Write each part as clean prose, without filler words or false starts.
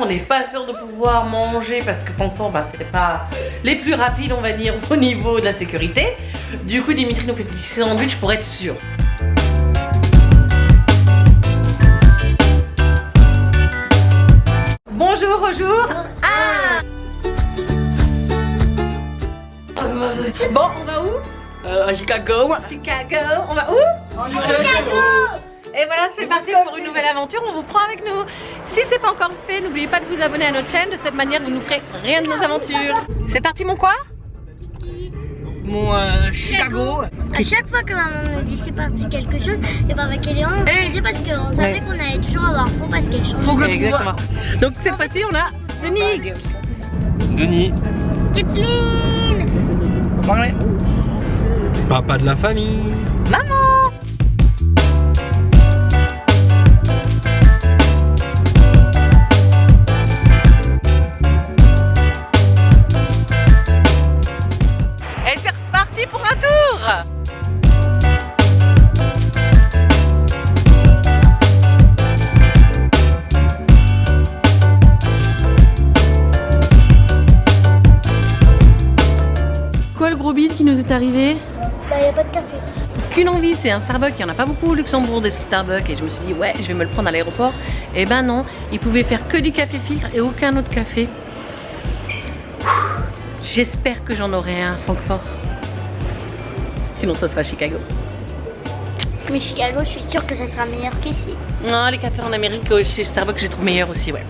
on n'est pas sûr de pouvoir manger parce que Francfort, bah, c'était pas les plus rapides, on va dire, au niveau de la sécurité. Du coup, Dimitri nous fait des sandwichs pour être sûr. Bonjour, bonjour. Ah. Bon, on va où? À Chicago. Chicago. On va où? Chicago. Et voilà, c'est parti pour une nouvelle aventure. On vous prend avec nous. Si c'est pas encore fait, n'oubliez pas de vous abonner à notre chaîne. De cette manière, vous ne ferez rien de nos aventures. C'est parti, mon quoi? Mon Chicago. À chaque fois que maman nous dit c'est parti quelque chose, et ben avec Elian, on faisait parce qu'on savait qu'on allait toujours avoir faux parce qu'elle change. Exactement. Donc cette fois-ci, on a Denis. Denis. Kathleen. Parlez. Papa de la famille. Maman. Et c'est reparti pour un tour. Quoi le gros bide qui nous est arrivé? Bah y a pas de café. Qu'une envie, c'est un Starbucks. Il n'y en a pas beaucoup au Luxembourg des Starbucks. Et je me suis dit, ouais, je vais me le prendre à l'aéroport. Et ben non, ils pouvaient faire que du café filtre et aucun autre café. J'espère que j'en aurai un à Francfort. Sinon, ça sera Chicago. Mais Chicago, je suis sûre que ça sera meilleur qu'ici. Non, les cafés en Amérique chez Starbucks, je les trouve meilleurs aussi, ouais.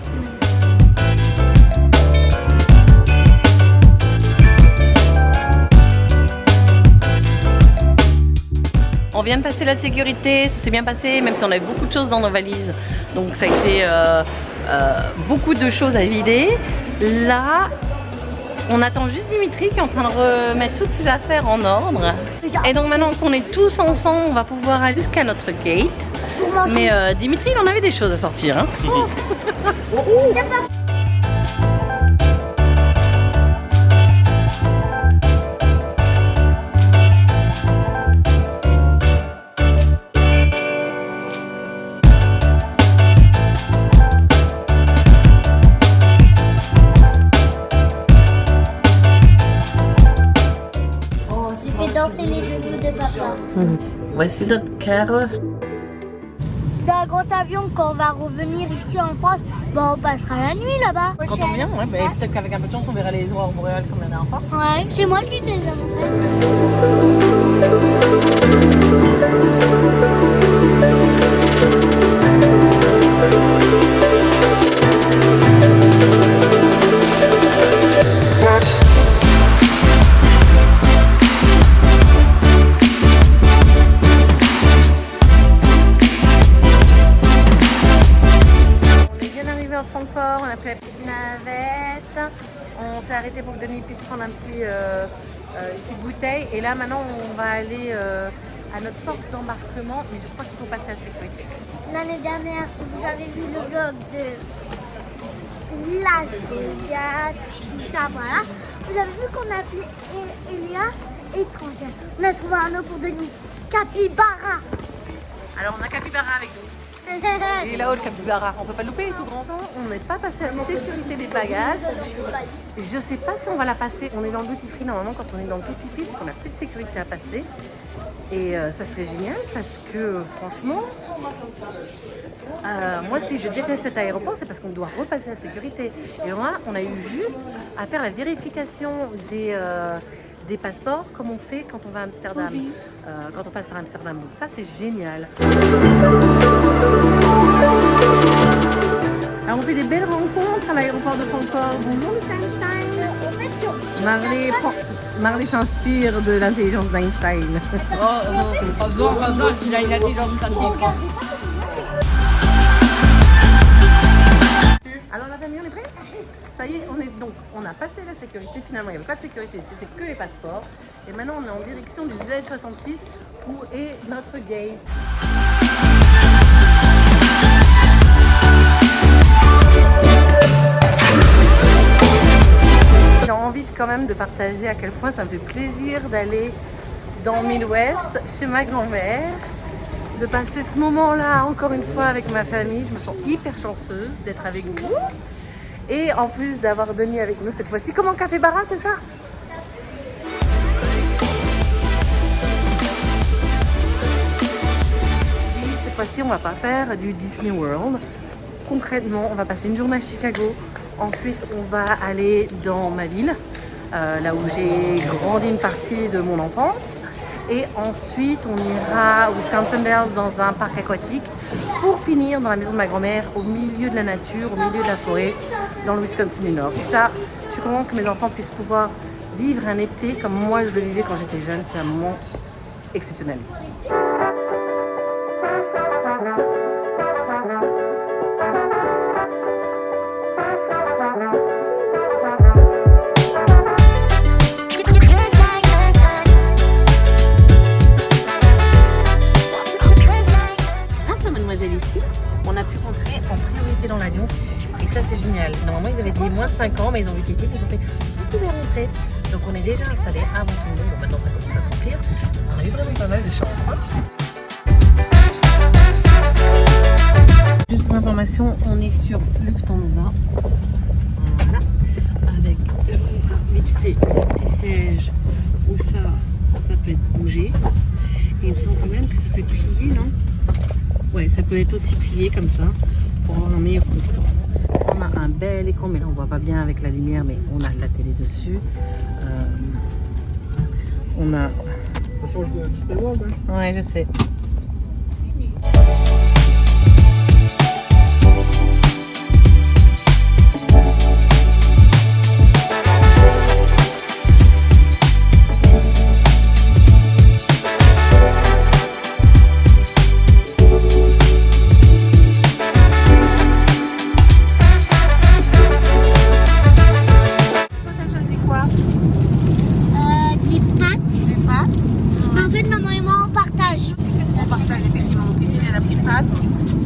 On vient de passer la sécurité, ça s'est bien passé, même si on avait beaucoup de choses dans nos valises. Donc ça a été beaucoup de choses à vider. Là, on attend juste Dimitri qui est en train de remettre toutes ses affaires en ordre. Et donc maintenant qu'on est tous ensemble, on va pouvoir aller jusqu'à notre gate. Mais Dimitri, il en avait des choses à sortir. Hein. Danser les genoux de papa. Voici notre carrosse. Dans un grand avion, quand on va revenir ici en France, bon, on passera la nuit là-bas. Quand on vient, ouais, bah, peut-être qu'avec un peu de chance, on verra les aurores boréales comme la dernière fois. Ouais, c'est moi qui te les ai Francfort, on a fait la petite navette, on s'est arrêté pour que Denis puisse prendre une petite bouteille et là maintenant on va aller à notre porte d'embarquement, mais je crois qu'il faut passer à la sécurité. L'année dernière, si vous avez vu le vlog de Las Vegas, tout ça, voilà, vous avez vu qu'on a appelé Elia étrangère. On a trouvé un nom pour Denis, Capybara. Alors on a Capybara avec nous. Et là-haut le capybara, on peut pas le louper, il est tout grand. On n'est pas passé à la sécurité des bagages. Je sais pas si on va la passer. On est dans le duty free normalement, quand on est dans le duty free, c'est qu'on a plus de sécurité à passer. Et ça serait génial parce que franchement, moi si je déteste cet aéroport, c'est parce qu'on doit repasser la sécurité. Et moi, on a eu juste à faire la vérification des passeports comme on fait quand on va à Amsterdam, quand on passe par Amsterdam. Donc ça c'est génial. Alors on fait des belles rencontres à l'aéroport de Francfort. Bonjour Michel Einstein. Marley s'inspire de l'intelligence d'Einstein. Il a une intelligence créative. Alors la famille, on est prêts? Ça y est, on a passé la sécurité. Finalement, il n'y avait pas de sécurité, c'était que les passeports. Et maintenant, on est en direction du Z66 où est notre gate. J'ai envie quand même de partager à quel point ça me fait plaisir d'aller dans le Midwest chez ma grand-mère, de passer ce moment-là encore une fois avec ma famille. Je me sens hyper chanceuse d'être avec vous. Et en plus d'avoir Denis avec nous cette fois-ci, comme en capybara, c'est ça? Cette fois-ci, on va pas faire du Disney World. Concrètement, on va passer une journée à Chicago. Ensuite, on va aller dans ma ville, là où j'ai grandi une partie de mon enfance. Et ensuite, on ira au Wisconsin Dells dans un parc aquatique pour finir dans la maison de ma grand-mère au milieu de la nature, au milieu de la forêt, dans le Wisconsin du Nord. Et ça, je suis contente que mes enfants puissent pouvoir vivre un été comme moi je le vivais quand j'étais jeune. C'est un moment exceptionnel. Ici, on a pu rentrer en priorité dans l'avion et ça c'est génial. Normalement ils avaient dit moins de 5 ans mais ils ont vu qu'il était, ils ont fait vous pouvez rentrer. Donc on est déjà installé avant tout le monde. Bon, maintenant ça commence à se remplir. On a eu vraiment pas mal de chance. Juste pour information, on est sur Lufthansa. Voilà. Avec vite fait des sièges où ça peut être bougé. Et il me semble quand même que ça peut être plié, non? Ouais, ça peut être aussi plié comme ça pour avoir un meilleur confort. On a un bel écran, mais là on voit pas bien avec la lumière, mais on a de la télé dessus. On a. Ça change de Disney World, hein. Ouais, je sais.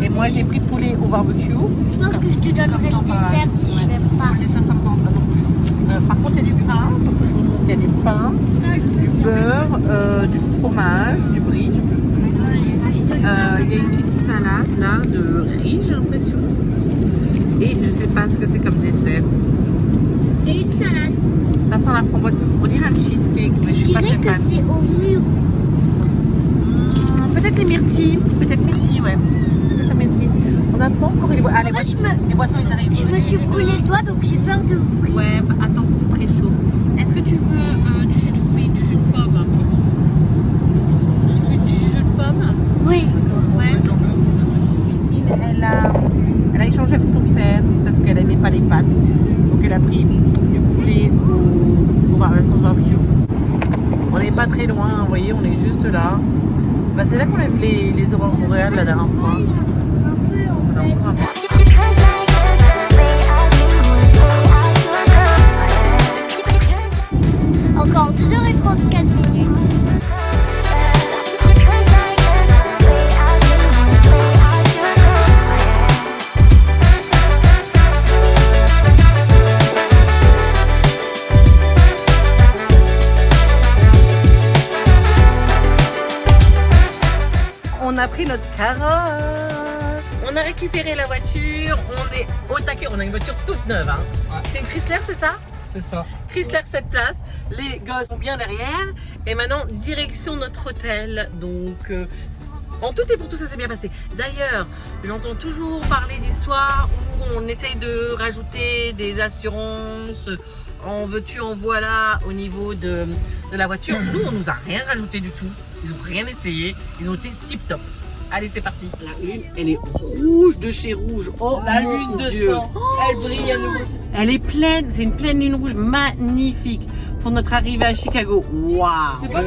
Et moi j'ai pris poulet au barbecue. Je pense que je te donnerai le dessert si je n'aime pas. Le dessert ça me tente pas non plus. Par contre il y a du grain, il y a des pains, du beurre, du fromage, du brie. Il y a une petite salade là de riz j'ai l'impression. Et je sais pas ce que c'est comme dessert. Et une salade. Ça sent la framboise. On dirait un cheesecake mais je suis pas très fan. Je dirais que c'est au mûr. Peut-être les myrtilles. Peut-être myrtilles, ouais. Peut-être myrtilles. On n'a pas encore les boissons. Les boissons, ils arrivent. Je me suis brûlé le doigt donc j'ai peur de l'ouvrir. Ouais, attends, c'est très chaud. Est-ce que tu veux du jus de fruits, du jus de pomme? Tu veux du jus de pomme? Oui. Ouais. Elle a échangé avec son père parce qu'elle n'aimait pas les pâtes. Donc elle a pris du poulet à la sauce barbecue. On n'est pas très loin, vous voyez, on est juste là. Bah, c'est là qu'on a vu les aurores boréales la dernière fois. Un peu en fait. Encore 2h34 minutes. On a pris notre carrosse. On a récupéré la voiture. On est au taquet. On a une voiture toute neuve. Hein. Ouais. C'est une Chrysler, c'est ça? C'est ça. Chrysler 7 places. Les gosses sont bien derrière. Et maintenant, direction notre hôtel. Donc, en tout et pour tout, ça s'est bien passé. D'ailleurs, j'entends toujours parler d'histoires où on essaye de rajouter des assurances. En veux-tu, en voilà, au niveau de la voiture. Nous, on nous a rien rajouté du tout. Ils n'ont rien essayé. Ils ont été tip top. Allez, c'est parti. La lune, elle est rouge de chez rouge. Oh, la lune de sang. Elle brille à nouveau. Elle est pleine. C'est une pleine lune rouge magnifique pour notre arrivée à Chicago. Waouh. C'est pas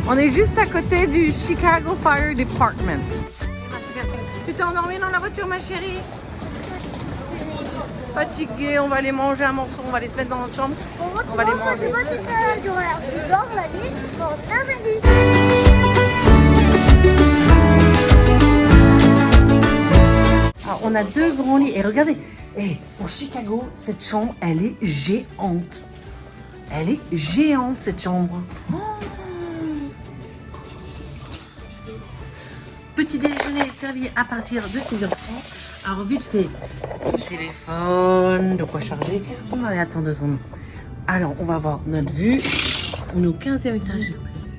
On est juste à côté du Chicago Fire Department. Tu t'es endormie dans la voiture, ma chérie? Fatiguée, on va aller manger un morceau, on va aller se mettre dans notre chambre. On va les manger. Je dors la nuit pendant 20 minutes. Alors, on a 2 grands lits. Et regardez, pour Chicago, cette chambre, elle est géante. Elle est géante, cette chambre. Oh. Petit déjeuner servi à partir de 6h30. Alors, vite fait, téléphone, de quoi charger. On va aller attendre 2 secondes. Alors, on va voir notre vue. On est au 15e étage.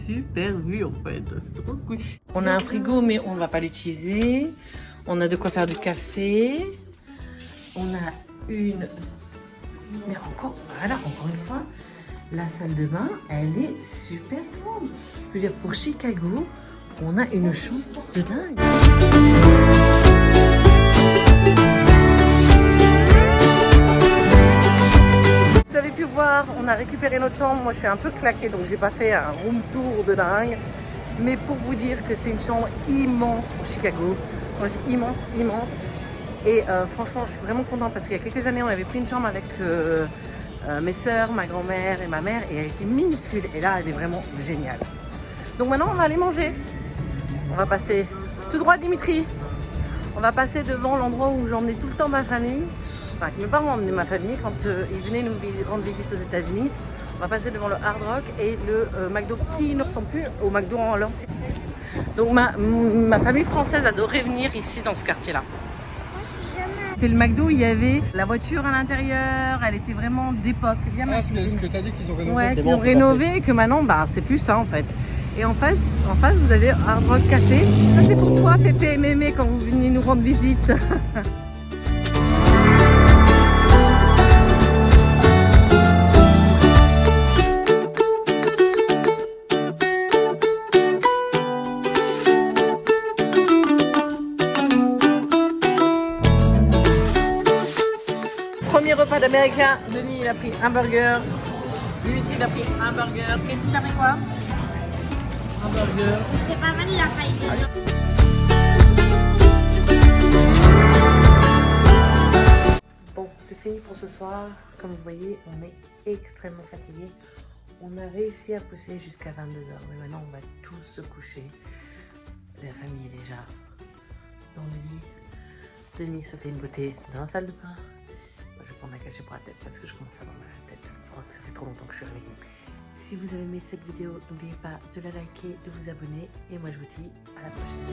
Super vue, en fait. C'est trop cool. On a un frigo, mais on ne va pas l'utiliser. On a de quoi faire du café. On a une... Mais encore, voilà, encore une fois, la salle de bain, elle est super grande. Je veux dire, pour Chicago, on a une chance de dingue. Vous avez pu voir, on a récupéré notre chambre. Moi, je suis un peu claquée, donc j'ai pas fait un room tour de dingue. Mais pour vous dire que c'est une chambre immense pour Chicago. Quand je dis immense, immense. Et franchement, je suis vraiment contente parce qu'il y a quelques années, on avait pris une chambre avec mes soeurs, ma grand-mère et ma mère. Et elle était minuscule. Et là, elle est vraiment géniale. Donc maintenant, on va aller manger. On va passer tout droit, Dimitri. On va passer devant l'endroit où j'emmenais tout le temps ma famille. Enfin, mes parents emmenaient ma famille quand ils venaient nous rendre visite aux États-Unis. On va passer devant le Hard Rock et le McDo qui ne ressemble plus au McDo en l'ancien. Donc ma famille française adorait venir ici dans ce quartier-là. C'était le McDo, il y avait la voiture à l'intérieur, elle était vraiment d'époque. Ah, ce que tu as dit qu'ils ont rénové. Ouais, qu'ils ont rénové et que maintenant, bah, c'est plus ça en fait. Et en face, vous avez Hard Rock Café. Ça, c'est pour toi, Pépé et Mémé, quand vous venez nous rendre visite. Premier repas d'américain. Denis, il a pris un burger. Dimitri, il a pris un burger. Katie, t'as pris quoi? Un burger. C'est pas mal, il a failli. Bon, c'est fini pour ce soir. Comme vous voyez, on est extrêmement fatigué. On a réussi à pousser jusqu'à 22h. Mais maintenant, on va tous se coucher. La famille est déjà dans le lit. Denis se fait une beauté dans la salle de bain. Moi, je vais prendre la cachette pour la tête parce que je commence à avoir mal à la tête. Je crois que ça fait trop longtemps que je suis réveillée. Si vous avez aimé cette vidéo, n'oubliez pas de la liker, de vous abonner. Et moi, je vous dis à la prochaine.